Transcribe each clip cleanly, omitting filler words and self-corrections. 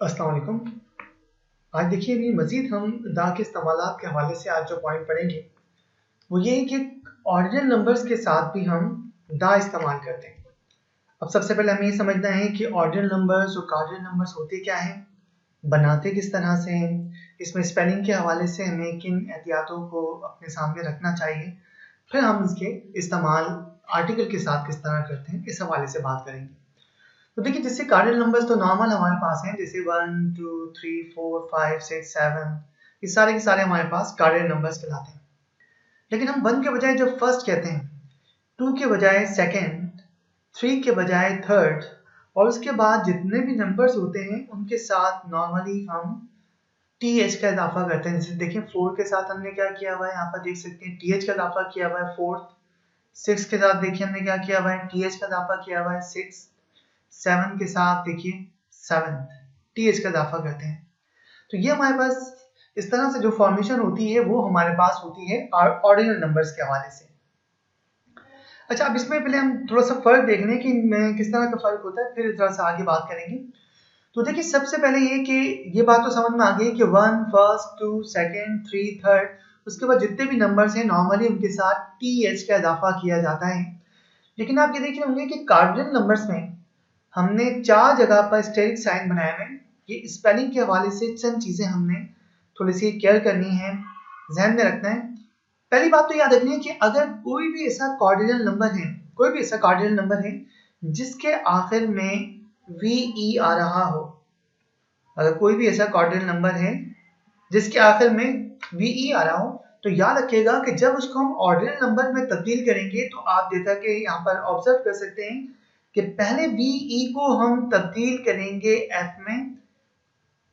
अस्सलाम वालेकुम। आज देखिए अभी मज़ीद हम दा के इस्तेमालात के हवाले से आज जो पॉइंट पढ़ेंगे वो ये है कि ऑर्डिनल नंबर्स के साथ भी हम दा इस्तेमाल करते हैं। अब सबसे पहले हमें ये समझना है कि ऑर्डिनल नंबर्स और कार्डिनल नंबर्स होते क्या हैं, बनाते किस तरह से हैं, इसमें स्पेलिंग के हवाले से हमें किन एहतियातों को अपने सामने रखना चाहिए, फिर हम इसके इस्तेमाल आर्टिकल के साथ किस तरह करते हैं, इस हवाले से बात करेंगे। तो देखिए जैसे कार्डिनल नंबर्स तो नॉर्मल हमारे पास हैं, जैसे 1 2 3 4 5 6 7, ये सारे के सारे हमारे पास कार्डिनल नंबर्स कहलाते हैं। लेकिन हम 1 के बजाय जब फर्स्ट कहते हैं, 2 के बजाय सेकंड, 3 के बजाय थर्ड, और उसके बाद जितने भी नंबर्स होते हैं उनके साथ नॉर्मली हम टी एच का इजाफा करते हैं। जैसे देखिए 4 के साथ हमने क्या किया हुआ है, यहाँ पर देख सकते हैं टी एच का इजाफा किया हुआ है फोर्थ। 6 के साथ देखिए हमने क्या किया हुआ है, टी एच का इजाफा किया हुआ है सिक्स। 7 के साथ देखिए सेवंथ, टी एच का इजाफा करते हैं। तो ये हमारे पास इस तरह से जो फॉर्मेशन होती है वो हमारे पास होती है ऑर्डिनल नंबर्स के हवाले से। अच्छा, अब इसमें पहले हम थोड़ा सा फर्क देख लें कि किस तरह का फर्क होता है, फिर थोड़ा सा आगे बात करेंगे। तो देखिए सबसे पहले ये कि ये बात तो समझ में आ गई कि 1 फर्स्ट 2 सेकंड 3 थर्ड, उसके बाद जितने भी नंबर्स हैं नॉर्मली उनके साथ टी एच का इजाफा किया जाता है। लेकिन आप ये देख रहे होंगे कि कार्डिनल नंबर्स में हमने 4 जगह पर स्टेरिक साइन बनाए हुए हैं। ये स्पेलिंग के हवाले से चंद चीज़ें हमने थोड़ी सी केयर करनी है, ज़हन में रखना है। पहली बात तो याद रखनी है कि अगर कोई भी ऐसा कार्डिनल नंबर है, कोई भी ऐसा कार्डिनल नंबर है जिसके आखिर में वी आ रहा हो, अगर कोई भी ऐसा कार्डिनल नंबर है जिसके आखिर में वी आ रहा हो, तो याद रखिएगा कि जब उसको हम ऑर्डिनल नंबर में तब्दील करेंगे तो आप जैसा कि यहाँ पर ऑब्जर्व कर सकते हैं कि पहले वी को हम तब्दील करेंगे एफ में,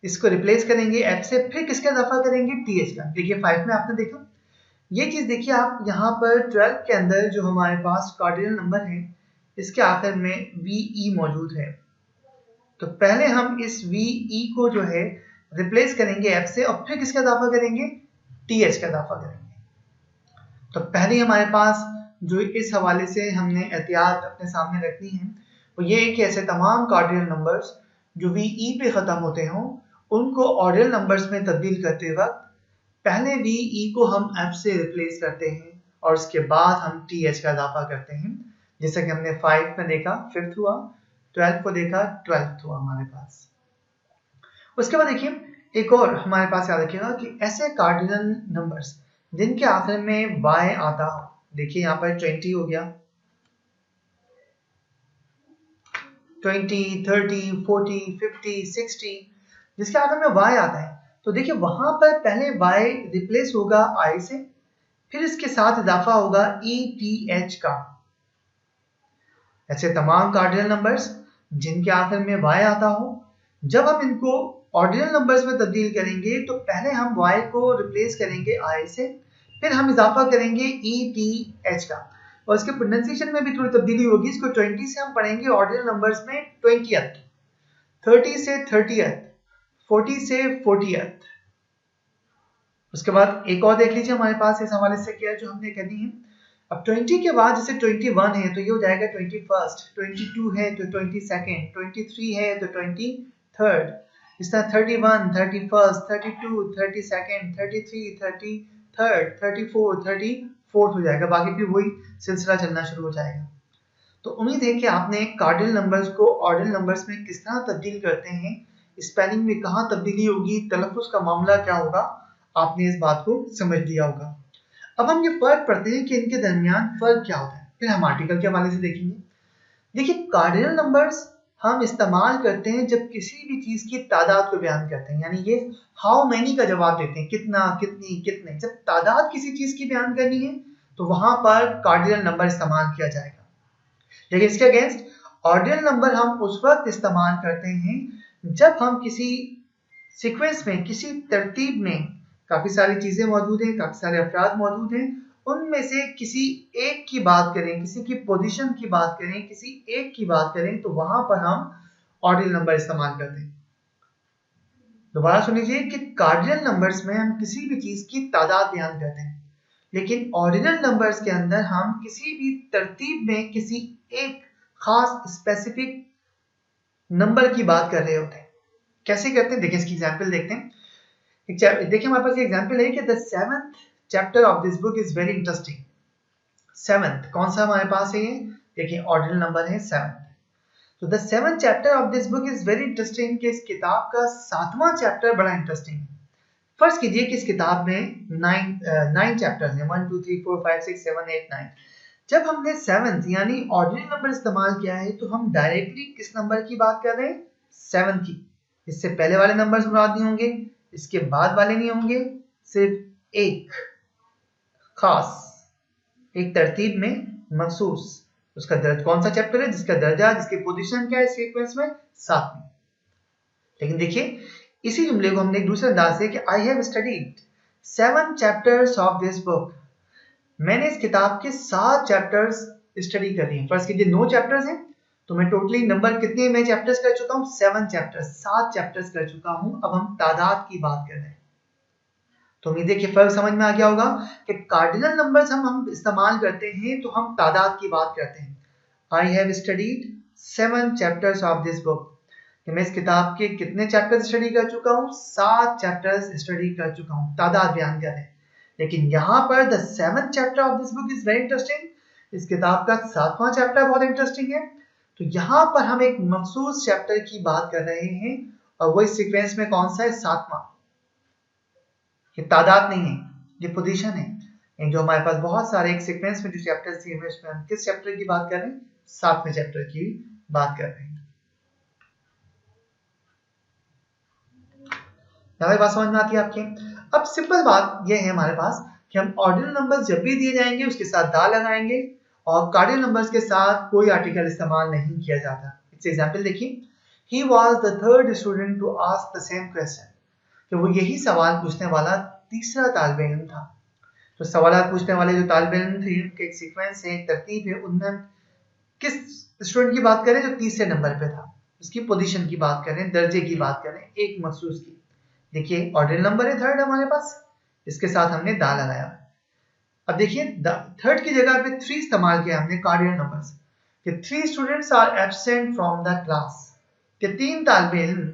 इसको रिप्लेस करेंगे एफ से, फिर किसका इजाफा करेंगे टी एच का। देखिए 5 में आपने देखा ये चीज, देखिए आप यहाँ पर 12 के अंदर जो हमारे पास कार्डिनल नंबर है इसके आखिर में वी मौजूद है, तो पहले हम इस वी को जो है रिप्लेस करेंगे एफ से और फिर किसका इजाफा करेंगे, टी एच का इजाफा करेंगे। तो पहले हमारे पास जो इस हवाले से हमने एहतियात अपने सामने रखनी है वो ये है कि ऐसे तमाम कार्डिनल नंबर्स जो वी पे ख़त्म होते हों उनको ऑर्डिनल नंबर्स में तब्दील करते वक्त पहले वी को हम एफ से रिप्लेस करते हैं और उसके बाद हम टी एच का इजाफा करते हैं। जैसे कि हमने 5 में देखा 5th हुआ, 12 को देखा 12th हुआ हमारे पास। उसके बाद देखिए एक और हमारे पास याद रखिएगा कि ऐसे कार्डिनल नंबर्स जिनके आखिर में y आता हो, देखिए यहाँ पर 20 हो गया, 20 30 40 50 60, जिसके आखिर में y आता है, तो देखिए वहां पर पहले y रिप्लेस होगा i से, फिर इसके साथ इजाफा होगा ETH का। ऐसे तमाम कार्डिनल नंबर्स जिनके आखिर में y आता हो, जब हम इनको ऑर्डिनल नंबर्स में तब्दील करेंगे तो पहले हम y को रिप्लेस करेंगे i से, फिर हम इजाफा करेंगे ETH का, और इसके प्रोनाउंसिएशन में भी थोड़ी तब्दीली होगी। इसको 20 से हम पढ़ेंगे ऑर्डिनल नंबर्स में 20th, 30 से 30th, 40 से 40th। उसके बाद एक और देख लीजिए हमारे पास इस हवाले से क्या है जो हमने करनी है। अब 20 के बाद जैसे 21 है तो ये हो जाएगा 21st, 22 है तो 22nd, 23 है तो 23rd, इस तरह 31, 31st, 32, 32nd, 33, 33rd, 34, 34th हो जाएगा, बाकी फिर वही सिलसिला चलना शुरू हो जाएगा। तो उम्मीद है कि आपने कार्डिनल नंबर्स को ऑर्डिनल नंबर्स में किस तरह तब्दील करते हैं, स्पेलिंग में कहाँ तब्दीली होगी, तलफ़ुज़ का मामला क्या होगा, आपने इस बात को समझ लिया होगा। अब हम ये फर्क पढ़ते हैं कि इनके दरमियान फर्क क्या होता है, फिर हम आर्टिकल के हवाले से देखेंगे। देखिए कार्डिनल नंबर्स हम इस्तेमाल करते हैं जब किसी भी चीज की तादाद को बयान करते हैं, यानी ये हाउ मैनी का जवाब देते हैं, कितना, कितनी, कितने। जब तादाद किसी चीज की बयान करनी है तो वहां पर कार्डिनल नंबर इस्तेमाल किया जाएगा। लेकिन इसके अगेंस्ट ऑर्डिनल नंबर हम उस वक्त इस्तेमाल करते हैं जब हम किसी सीक्वेंस में, किसी तरतीब में काफी सारी चीजें मौजूद हैं, काफी सारे अफराद मौजूद हैं, उनमें से किसी एक की बात करें, किसी की पोजीशन की बात करें, किसी एक की बात करें, तो वहां पर हम ऑर्डिनल नंबर इस्तेमाल करते हैं। दोबारा सुन लीजिए कि कार्डिनल नंबर्स में हम किसी भी चीज की तादाद बयान करते हैं, लेकिन ऑर्डिनल नंबर्स के अंदर हम किसी भी तरतीब में किसी एक खास स्पेसिफिक नंबर की बात कर रहे होते हैं। कैसे करते हैं देखिए, इसकी एग्जांपल देखते हैं। देखिए हमारे पास ये एग्जांपल है कि the 7th chapter of this book is very interesting. 7th कौन सा हमारे पास है ये, देखिए ऑर्डिनल नंबर है 7th। तो the 7th chapter of this book is very interesting, कि इस किताब का 7वां चैप्टर बड़ा इंटरेस्टिंग है। फर्स्ट कीजिए कि इस किताब में 9 चैप्टर्स हैं, 1 2 3 4 5 6 7 8 9। जब हमने 7th यानी ऑर्डिनल नंबर इस्तेमाल किया है तो हम डायरेक्टली किस नंबर की बात कर रहे हैं, 7 की। इससे पहले वाले नंबर्स मुराद नहीं होंगे, इसके बाद वाले नहीं होंगे, सिर्फ एक खास, एक तरतीब में मखसूस। उसका दर्ज कौन सा चैप्टर है, जिसका दर्जा, जिसकी पोजीशन क्या है सीक्वेंस में, 7वीं। लेकिन देखिए इसी जुमले को हमने एक दूसरे अंदाज से कि I have studied 7 chapters of this book, मैंने इस किताब के 7 चैप्टर्स स्टडी कर लिए। फर्स्ट कीजिए 9 चैप्टर्स हैं, तो मैं टोटली नंबर कितने मैं चैप्टर्स कर चुका हूं, 7 चैप्टर्स, 7 चैप्टर्स कर चुका हूं। अब हम तादाद की बात कर रहे हैं, तो उम्मीद है कि फर्क समझ में आ गया होगा कि कार्डिनल नंबर्स हम इस्तेमाल करते हैं तो हम तादाद की बात करते हैं। I have studied 7 chapters of this book, कि मैं इस किताब के कितने चैप्टर्स स्टडी कर चुका हूं, 7 चैप्टर्स स्टडी कर चुका हूं, तादाद बयान कर रहे हैं। लेकिन यहाँ पर the 7th chapter of this book is very interesting, इस किताब का 7वां चैप्टर बहुत इंटरेस्टिंग है। तो यहाँ पर हम एक मखसूस चैप्टर की बात कर रहे हैं, और वो इस सीक्वेंस में कौन सा है, 7वां। ये तादाद नहीं है, ये पोजीशन है। जो हमारे पास बहुत सारे एक सीक्वेंस में जो चैप्टर्स दिए हुए हैं, उसमें हम किस चैप्टर की बात कर रहे हैं, 7वें चैप्टर की बात कर रहे हैं। हमारी बात समझ में आती है आपके। अब सिंपल बात ये है हमारे पास कि हम ऑर्डिनल नंबर्स जब भी दिए जाएंगे उसके साथ दा लगाएंगे, और कार्डिनल नंबर्स के साथ कोई आर्टिकल इस्तेमाल नहीं किया जाता। इससे एग्जांपल देखिए, he was the third student to ask the same question, कि वो यही सवाल पूछने वाला तीसरा तालिबे इल्म था। तो सवाल पूछने वाले जो तालिबे इल्म थे, उनके एक सीक्वेंस है, एक तरतीब है, उनमें किस स्टूडेंट की बात करें जो तीसरे नंबर पे था, उसकी पोजीशन की बात करें, दर्जे की बात करें, एक मखसूस की। देखिए ऑर्डिनल नंबर है थर्ड हमारे पास, इसके साथ हमने दा लगाया। अब देखिए थर्ड की जगह पे 3 इस्तेमाल किया हमने कार्डिनल नंबर्स, कि 3 students are absent from the class, कि 3 तालिबे इल्म,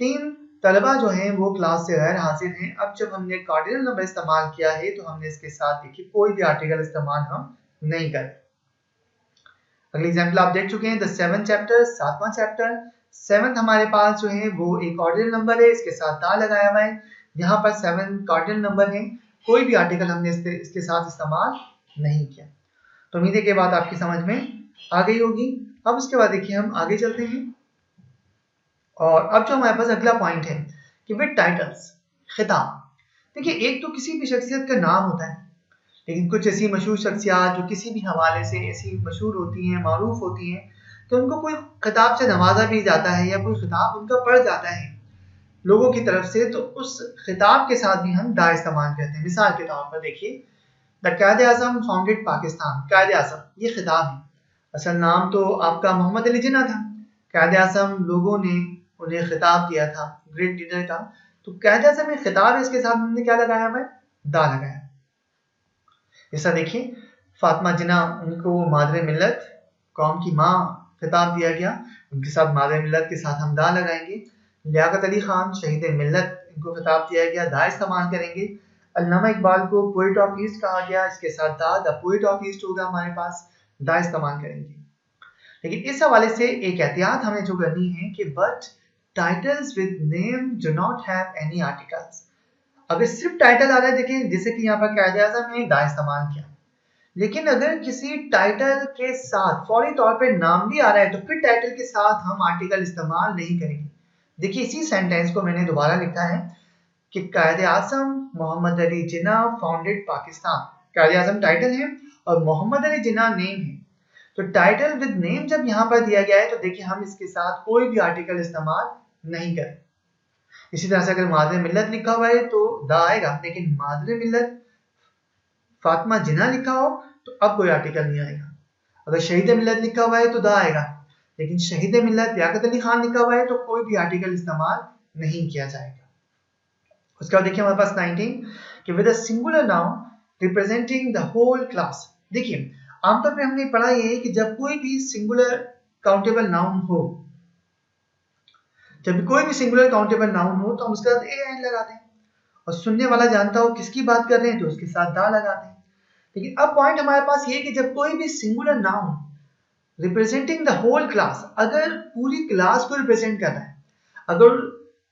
3 तलबा जो हैं वो क्लास से गैर हाजिर हैं। अब जब हमने कार्डिनल नंबर इस्तेमाल किया है तो हमने इसके साथ देखिए कोई भी आर्टिकल इस्तेमाल हम नहीं करें। अगली एग्जांपल आप देख चुके हैं, the 7th chapter, 7वां chapter. 7th हमारे पास जो है वो एक ऑर्डिनल नंबर है, इसके साथ दा लगाया हुआ है। यहाँ पर 7 कार्डिनल नंबर है, कोई भी आर्टिकल हमने इसके साथ इस्तेमाल नहीं किया। तो उम्मीद है कि बात आपकी समझ में आ गई होगी। अब उसके बाद देखिए हम आगे चलते हैं, और अब जो हमारे पास अगला पॉइंट है कि विद टाइटल्स, खिताब। देखिए एक तो किसी भी शख्सियत का नाम होता है, लेकिन कुछ ऐसी मशहूर शख्सियात जो किसी भी हवाले से ऐसी मशहूर होती हैं, मारूफ होती हैं, तो उनको कोई खिताब से नवाजा भी जाता है, या कोई खिताब उनका पढ़ जाता है लोगों की तरफ से, तो उस खिताब के साथ भी हम दा इस्तेमाल करते हैं। मिसाल के तौर पर देखिए, द कायदे आज़म फाउंडेड पाकिस्तान, कायदे आज़म ये खिताब है, असल नाम तो आपका मोहम्मद अली जिन्ना था। कायदे आज़म लोगों ने उन्हें खिताब दिया था, ग्रेट लीडर का, तो कायदे आज़म में खिताब है, इसके साथ हमने क्या लगाया हुआ है, दा लगाया। जैसा देखिए फातिमा जिन्ना, उनको मादरे मिल्लत, कौम की माँ खिताब दिया गया, उनके साथ मादरे मिल्लत के साथ हम दा लगाएंगे। लियाकत अली खान शहीद मिल्लत, इनको खिताब दिया गया, दा इस्तेमाल करेंगे। अल्लामा इकबाल को पोएट ऑफ ईस्ट कहा गया, इसके साथ द पोएट ऑफ ईस्ट होगा हमारे पास, दा इस्तेमाल करेंगे। लेकिन इस हवाले से एक एहतियात हमें जो करनी है कि but titles with name do not have any articles. अगर सिर्फ टाइटल आ रहा है, देखिए जैसे कि यहाँ पर कायदे आज़म ने दा इस्तेमाल किया, लेकिन अगर किसी टाइटल के साथ फौरी तौर पे नाम भी आ रहा है तो फिर टाइटल के साथ हम आर्टिकल इस्तेमाल नहीं करेंगे। देखिए इसी सेंटेंस को मैंने दोबारा लिखा है कि कायदे आज़म मोहम्मद अली जिन्ना फाउंडेड पाकिस्तान। कायदे आज़म टाइटल है और मोहम्मद अली जिन्ना नेम है, तो टाइटल विद नेम जब यहाँ पर दिया गया है तो देखिए हम इसके साथ कोई भी आर्टिकल इस्तेमाल नहीं करें। इसी तरह से अगर मादरे मिल्लत लिखा हुआ है तो दा आएगा, लेकिन मादरे मिल्लत फातिमा जिन्ना लिखा हो तो अब कोई आर्टिकल नहीं आएगा। अगर शहीद मिल्लत लिखा हुआ है तो दा आएगा, लेकिन शहीद मिल्लत लियाकत अली खान लिखा हुआ है तो कोई भी आर्टिकल इस्तेमाल नहीं किया जाएगा। उसके बाद देखिए हमारे पास 19 कि with a singular noun representing the whole class. देखिए आमतौर पे हमने पढ़ा ये है कि जब कोई भी सिंगुलर काउंटेबल नाउन हो, जब भी कोई भी सिंगुलर काउंटेबल नाउन हो तो हम उसके साथ ए एन लगाते हैं, और सुनने वाला जानता हो किसकी बात कर रहे हैं तो उसके साथ दा लगाते हैं। लेकिन अब पॉइंट हमारे पास ये है कि जब कोई भी singular noun representing the whole class, अगर पूरी क्लास को रिप्रेजेंट कर रहा है, अगर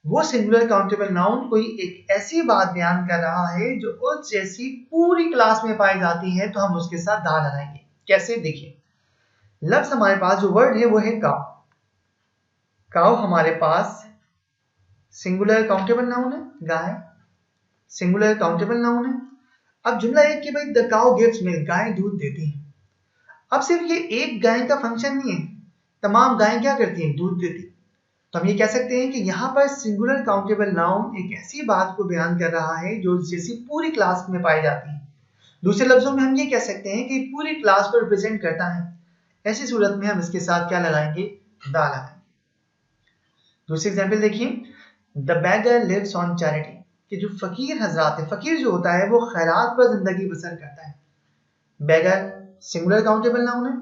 वो सिंगुलर काउंटेबल नाउन कोई एक ऐसी बात बयान कर रहा है जो उस जैसी पूरी क्लास में पाई जाती है, तो हम उसके साथ दा लगाएंगे। कैसे, देखिए लफ्ज हमारे पास जो वर्ड है वो है काउ। काउ हमारे पास सिंगुलर काउंटेबल नाउन है, गाय सिंगुलर काउंटेबल नाउन है। अब जुमला एक कि भाई द काउ गिव्स मिल्क, गाय दूध देती है। अब सिर्फ ये एक गाय का फंक्शन नहीं है, तमाम गायें क्या करती हैं, दूध देती। तो हम ये कह सकते हैं कि यहाँ पर सिंगुलर काउंटेबल नाउन एक ऐसी बात को बयान कर रहा है जो जैसी पूरी क्लास में पाई जाती है। दूसरे लफ्जों में हम ये कह सकते हैं कि पूरी क्लास को रिप्रेजेंट करता है। ऐसी सूरत में हम इसके साथ क्या लगाएंगे, दा लगाएंगे। दूसरी एग्जाम्पल देखिए, the beggar lives on charity, कि जो फकीर हजरात है, फकीर जो होता है वो खैरात पर जिंदगी बसर करता है। बेगर सिंगुलर काउंटेबल नाउन है,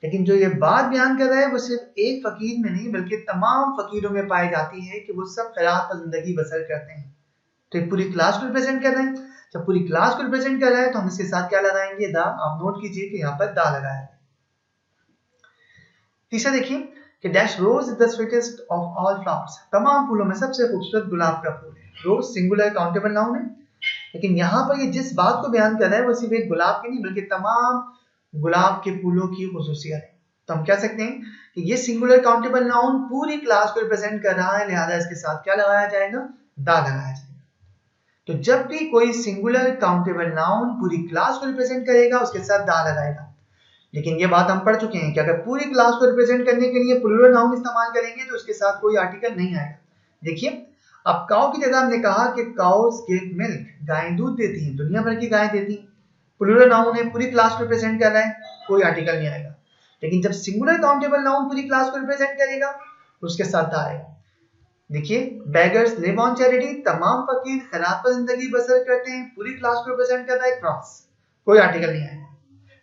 लेकिन जो ये बात बयान कर रहा है वो सिर्फ एक फकीर में नहीं बल्कि तमाम फकीरों में पाई जाती है कि वो सब खैरात पर जिंदगी बसर करते हैं। तो ये पूरी क्लास को रिप्रेजेंट कर रहे हैं। जब पूरी क्लास को रिप्रेजेंट कर रहा है तो हम इसके साथ क्या लगाएंगे, दा। आप नोट कीजिए कि यहाँ पर दा लगाया है। तीसरा देखिए कि dash rose is the sweetest of all flowers, तमाम फूलों में सबसे खूबसूरत गुलाब का फूल है। रोज सिंगुलर काउंटेबल नाउन है, लेकिन यहाँ पर ये जिस बात को बयान कर रहा है वो सिर्फ एक गुलाब की नहीं बल्कि तमाम गुलाब के फूलों की खुसूसियत है। तो हम कह सकते हैं कि ये सिंगुलर काउंटेबल नाउन पूरी क्लास को रिप्रेजेंट कर रहा है, लिहाजा इसके साथ क्या लगाया जाएगा, दा लगाया जाएगा। तो जब भी कोई सिंगुलर काउंटेबल नाउन पूरी क्लास को रिप्रेजेंट करेगा उसके साथ दा लगाएगा। लेकिन ये बात हम पढ़ चुके हैं कि अगर पूरी क्लास को रिप्रेजेंट करने के लिए प्लूरल नाउन इस्तेमाल करेंगे तो उसके साथ कोई आर्टिकल नहीं आएगा। देखिए, अब काउ की जगह हमने कहा कि काउस गिव मिल्क, गायें दूध देती हैं, दुनिया भर की गायें देती हैं। प्लूरल नाउन है, पूरी क्लास को रिप्रेजेंट कर रहा है, कोई आर्टिकल नहीं आएगा। लेकिन जब सिंगुलर काउंटेबल नाउन पूरी क्लास को रिप्रेजेंट करेगा उसके साथ दा आएगा। देखिए, बेगर्स लिव ऑन चैरिटी, तमाम फकीर खैरात पर जिंदगी बसर करते हैं, पूरी क्लास को रिप्रेजेंट कर रहा है, क्रॉस, कोई आर्टिकल नहीं आएगा।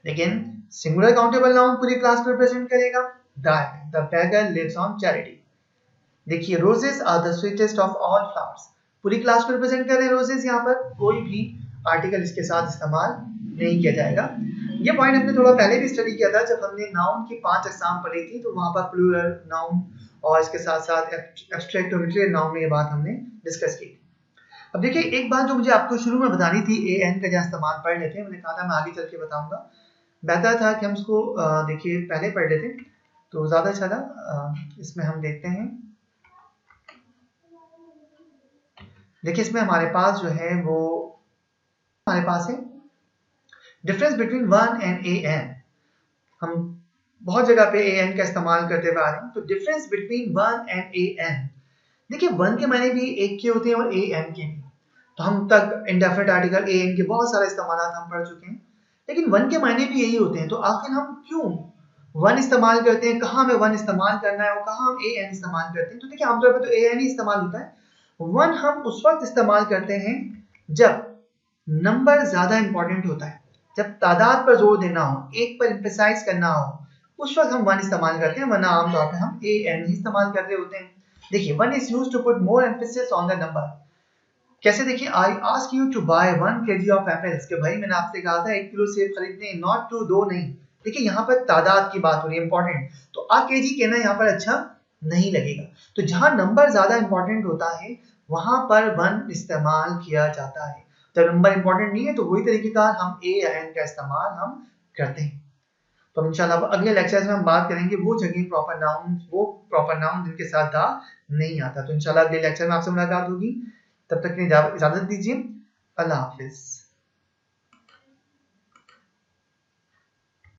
लेकिन सिंगुलर काउंटेबल नाउन पूरी क्लास को रिप्रेजेंट करेगा, दा। The beggar lives on charity. देखिए, roses are the sweetest of all flowers, पूरी क्लास को रिप्रेजेंट कर रहे हैं रोजेस, यहाँ पर कोई भी आर्टिकल इसके साथ इस्तेमाल नहीं किया जाएगा। ये पॉइंट हमने थोड़ा पहले भी स्टडी किया था जब हमने नाउन की 5 अक़साम पढ़ी थी, तो वहां पर प्लूरल नाउन और इसके साथ साथ एब्स्ट्रैक्ट और लिटरेरी नाउन में ये बात हमने डिस्कस की। अब देखिए, एक बात जो मुझे आपको शुरू में बतानी थी, ए एन का जहाँ इस्तेमाल पढ़ लेते हैं, मैंने कहा था मैं आगे चल के बताऊंगा, बेहतर था कि हम इसको देखिए पहले पढ़ लेते तो ज्यादा अच्छा था। इसमें हम देखते हैं, देखिए इसमें हमारे पास जो है वो हमारे पास है difference between one and a an. हम बहुत जगह पे ए एन का इस्तेमाल करते हुए आ रहे हैं। तो difference between one and a an, देखिए वन के मायने भी एक के होते हैं और ए एन के भी। तो हम तक इंडेफिनिट आर्टिकल ए एन के बहुत सारे इस्तेमाल हम पढ़ चुके हैं, लेकिन वन के मायने भी यही होते हैं। तो आखिर हम क्यों वन इस्तेमाल करते हैं, कहाँ हमें वन इस्तेमाल करना है और कहाँ हम ए एन इस्तेमाल करते हैं। तो देखिए आमतौर पर तो ए एन ही इस्तेमाल होता है। वन हम उस वक्त इस्तेमाल करते हैं जब नंबर ज्यादा इंपॉर्टेंट होता है, जब तादाद पर जोर देना हो, एक पर एम्फसाइज करना हो, उस वक्त हम वन इस्तेमाल करते हैं, वरना आमतौर पर हम ए एन ही इस्तेमाल कर रहे होते हैं। देखिए, one is used to put more emphasis on the number. कैसे, देखिए, I ask you to buy 1 kg of apples, कि भाई मैंने आपसे कहा था 1 किलो सेब खरीदने, नॉट टू, दो नहीं। देखिए यहाँ पर तादाद की बात हो रही है, इंपॉर्टेंट, तो आ केजी कहना यहाँ पर अच्छा नहीं लगेगा। तो जहां नंबर ज्यादा इंपॉर्टेंट होता है वहां पर वन इस्तेमाल किया जाता है। जब नंबर इंपॉर्टेंट नहीं है तो वही तरीकेकार हम ए या एन का इस्तेमाल हम करते हैं। तो इंशाल्लाह अगले लेक्चर्स में हम बात करेंगे वो जगह प्रॉपर नाउन जिनके साथ दा नहीं आता। तो इंशाल्लाह अगले लेक्चर में आपसे मुलाकात होगी, तब तक के लिए इजाजत दीजिए। अल्लाह हाफिज।